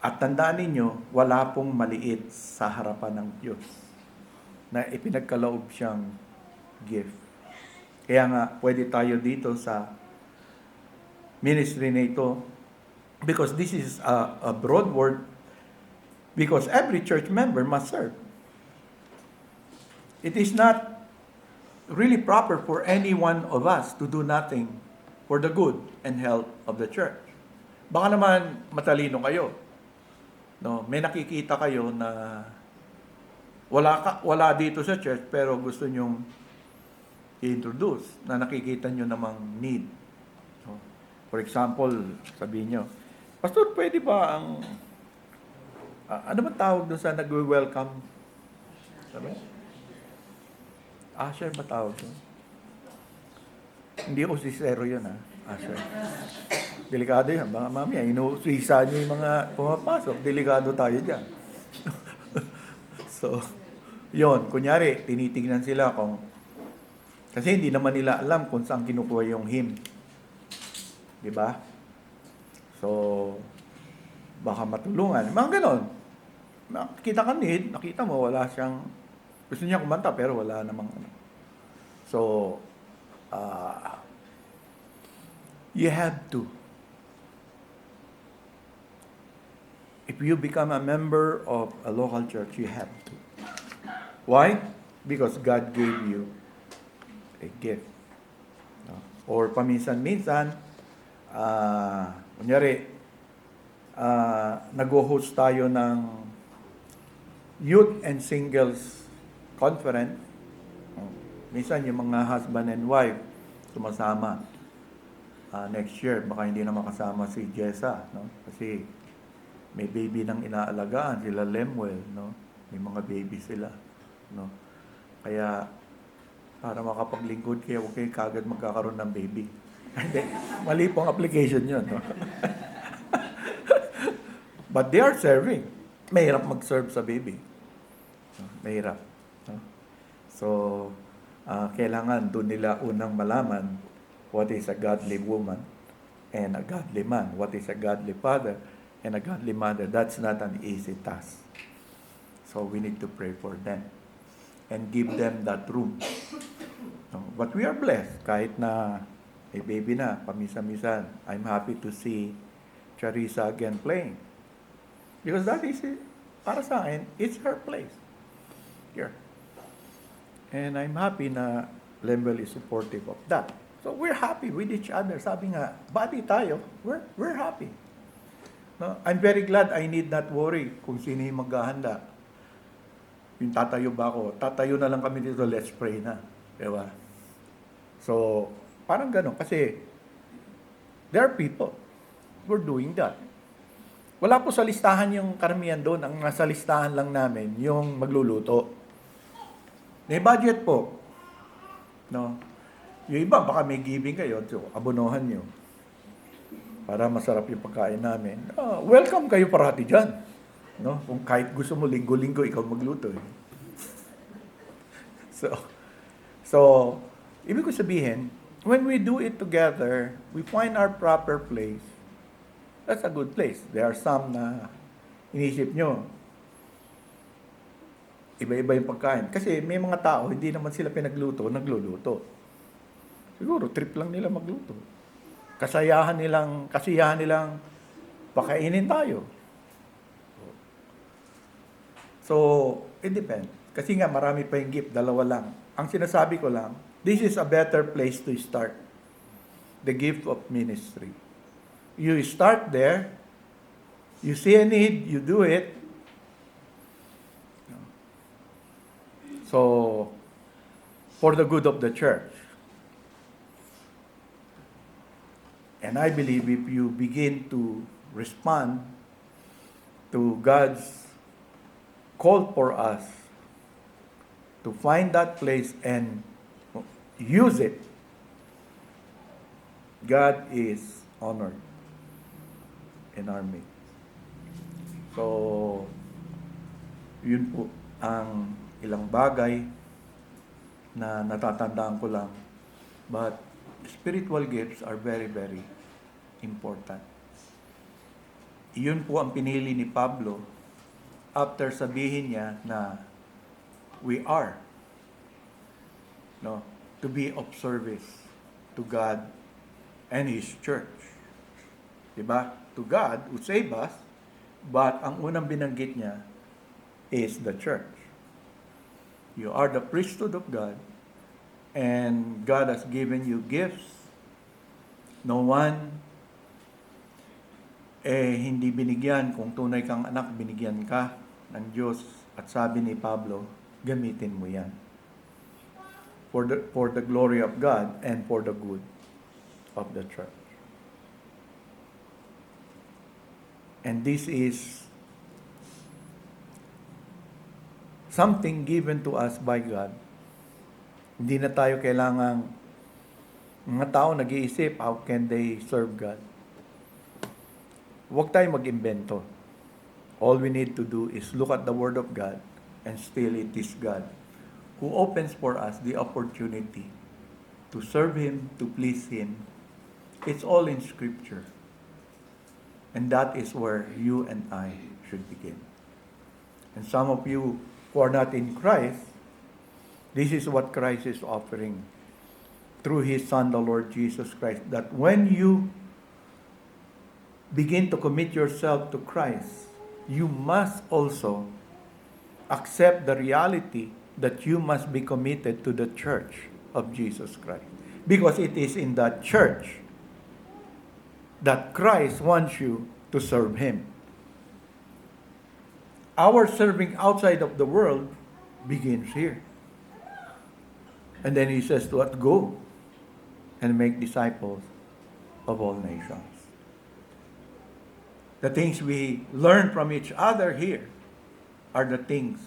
Speaker 1: At tandaan ninyo, wala pong maliit sa harapan ng Diyos na ipinagkaloob siyang gift. Kaya nga, pwede tayo dito sa ministry na ito because this is a broad word because every church member must serve. It is not really proper for any one of us to do nothing for the good and health of the church. Baka naman matalino kayo. No, may nakikita kayo na wala dito sa church pero gusto nyong i-introduce na nakikita nyo namang need. No? For example, sabihin nyo, Pastor, pwede ba ang ano ba tawag doon sa nagwe-welcome? Sabi? Asher ba tawag yun? Hindi ako si Zero yun, ha? Asher. Delikado yan. Baka mamaya, inuusisa niyo yung mga pumapasok. Delikado tayo dyan. So, yon, kunyari, tinitignan sila kung, kasi hindi naman nila alam kung saan kinukuha yung hymn. Di ba? So, baka matulungan. Mga ganon. Nakita ka need, nakita mo, wala siyang, gusto niya kumanta, pero wala namang ano. So, you have to. If you become a member of a local church, you have to. Why? Because God gave you a gift. No? Or paminsan-minsan, kunyari, nag-host tayo ng youth and singles conference. Minsan yung mga husband and wife sumasama. Next year, baka hindi na makasama si Jessa, no? Kasi may baby nang inaalagaan, sila Lemuel, no? May mga baby sila, no? Kaya, para makapaglingkod kayo, huwag kayo kagad magkakaroon ng baby. Hindi, mali pong application yun, no? But they are serving. Mahirap mag-serve sa baby. Mahirap. No? So, kailangan doon nila unang malaman what is a godly woman and a godly man. What is a godly father and a godly mother. That's not an easy task. So, we need to pray for them and give them that room. No? But we are blessed. Kahit na may baby na, pamisa-misan, I'm happy to see Charissa again playing. Because that is, para sa akin, it's her place. Here. And I'm happy na Lemuel is supportive of that. So we're happy with each other. Sabi nga, body tayo, we're happy. No? I'm very glad I need not worry kung sino yung maghahanda. Yung tatayo ba ako? Tatayo na lang kami dito, let's pray na. Diba? So, parang gano'n. Kasi, there are people who are doing that. Wala po sa listahan yung karamihan doon. Ang nasa listahan lang namin, yung magluluto. May budget po. No? Yung iba, baka may giving kayo, so abonohan nyo. Para masarap yung pagkain namin. Welcome kayo parati dyan. No? Kung kahit gusto mo, linggo-linggo, ikaw magluto. Eh. So, ibig ko sabihin, when we do it together, we find our proper place. That's a good place. There are some na inisip nyo, iba-iba yung pagkain. Kasi may mga tao, hindi naman sila pinagluluto. Siguro, trip lang nila magluto. Kasiyahan nilang pakainin tayo. So, it depends. Kasi nga, marami pa yung gift, dalawa lang. Ang sinasabi ko lang, this is a better place to start. The gift of ministry. You start there, you see a need, you do it. So, for the good of the church. And I believe if you begin to respond to God's call for us to find that place and use it, God is honored in our midst. So, yun po ang ilang bagay na natatandaan ko lang. But spiritual gifts are very, very important. Yun po ang pinili ni Pablo after sabihin niya na we are to be of service to God and His church. Diba? To God who saved us, but ang unang binanggit niya is the church. You are the priesthood of God, and God has given you gifts. No one hindi binigyan. Kung tunay kang anak, binigyan ka ng Diyos. At sabi ni Pablo, gamitin mo yan. For the glory of God and for the good of the church. And this is something given to us by God Hindi na tayo kailangang, mga tao nag-iisip, how can they serve God? Huwag tayo mag-imbento. All we need to do is look at the Word of God, and still it is God who opens for us the opportunity to serve Him, to please Him. It's all in Scripture. And that is where you and I should begin. And some of you who are not in Christ, this is what Christ is offering through His Son, the Lord Jesus Christ, that when you begin to commit yourself to Christ, you must also accept the reality that you must be committed to the church of Jesus Christ. Because it is in that church that Christ wants you to serve Him. Our serving outside of the world begins here. And then He says to us, go and make disciples of all nations. The things we learn from each other here are the things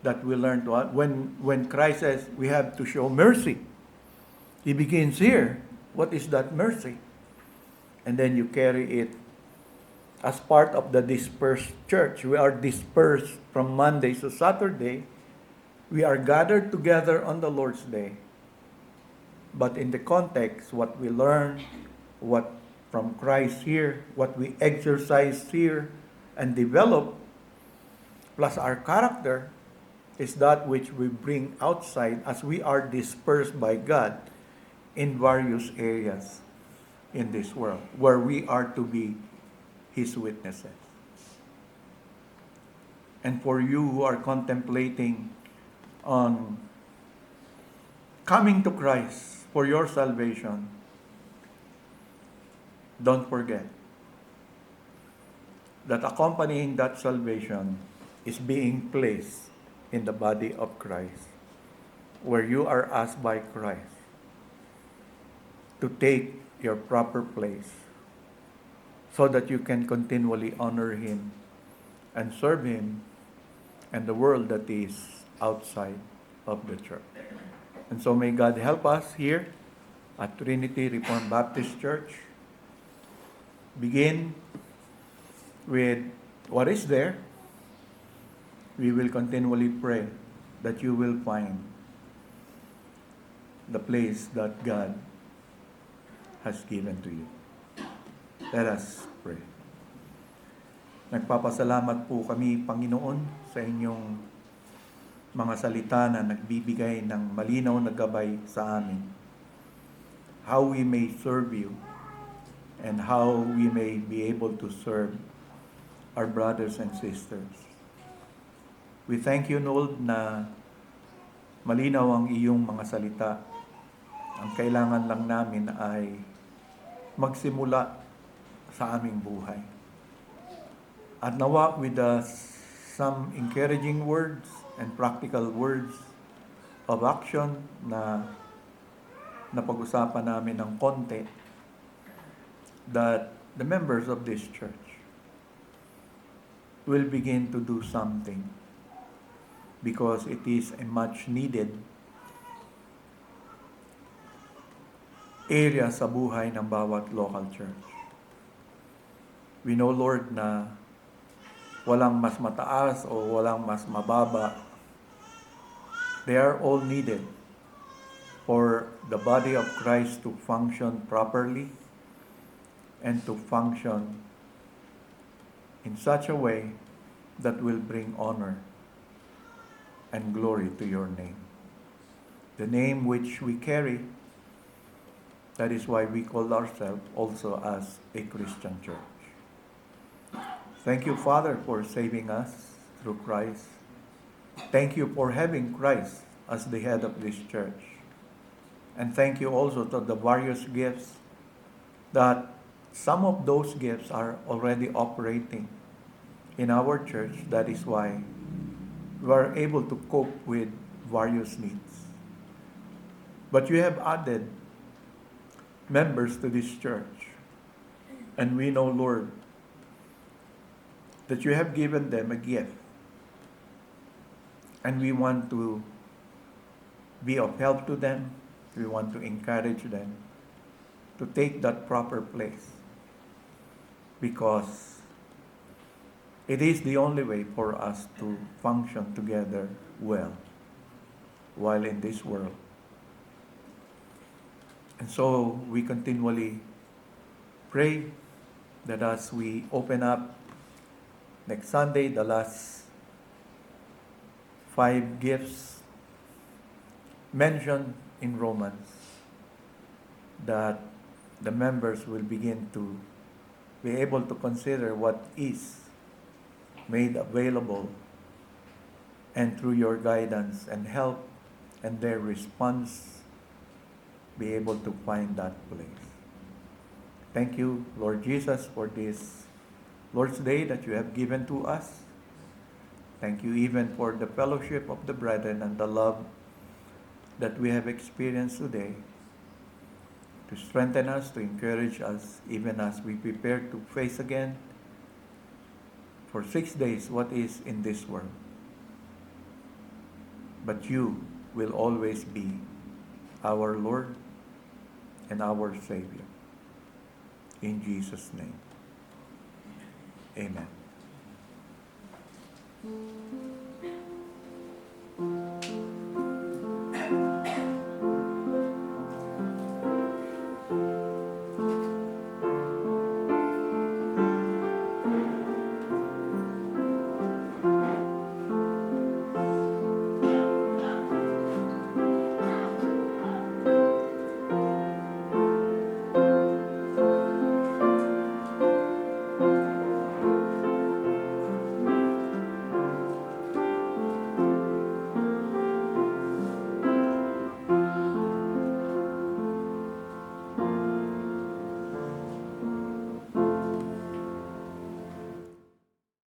Speaker 1: that we learn to us. When Christ says we have to show mercy, He begins here. What is that mercy? And then you carry it as part of the dispersed church. We are dispersed from Monday to Saturday. We are gathered together on the Lord's Day. But in the context, what we learn, what from Christ here, what we exercise here and develop, plus our character, is that which we bring outside as we are dispersed by God in various areas in this world, where we are to be His witnesses. And for you who are contemplating on coming to Christ for your salvation, don't forget that accompanying that salvation is being placed in the body of Christ, where you are asked by Christ to take your proper place so that you can continually honor Him and serve Him and the world that is outside of the church. And so may God help us here at Trinity Reformed Baptist Church. Begin with what is there. We will continually pray that you will find the place that God has given to you. Let us pray. Nagpapasalamat po kami, Panginoon, sa inyong mga salita na nagbibigay ng malinaw na gabay sa amin. How we may serve you and how we may be able to serve our brothers and sisters. We thank you, Lord, na malinaw ang iyong mga salita. Ang kailangan lang namin ay magsimula sa aming buhay. At nawa with some encouraging words and practical words of action na napag-usapan namin ng konti, that the members of this church will begin to do something, because it is a much needed area sa buhay ng bawat local church. We know, Lord, na walang mas mataas o walang mas mababa. They are all needed for the body of Christ to function properly and to function in such a way that will bring honor and glory to your name. The name which we carry, that is why we call ourselves also as a Christian church. Thank you, Father, for saving us through Christ. Thank you for having Christ as the head of this church. And thank you also to the various gifts, that some of those gifts are already operating in our church. That is why we are able to cope with various needs. But you have added members to this church. And we know, Lord, that you have given them a gift. And we want to be of help to them. We want to encourage them to take that proper place, because it is the only way for us to function together well while in this world. And so we continually pray that as we open up next Sunday, the last 5 gifts mentioned in Romans, that the members will begin to be able to consider what is made available, and through your guidance and help and their response, be able to find that place. Thank you, Lord Jesus, for this Lord's Day that you have given to us. Thank you even for the fellowship of the brethren and the love that we have experienced today, to strengthen us, to encourage us, even as we prepare to face again for 6 days what is in this world. But you will always be our Lord and our Savior. In Jesus' name, amen.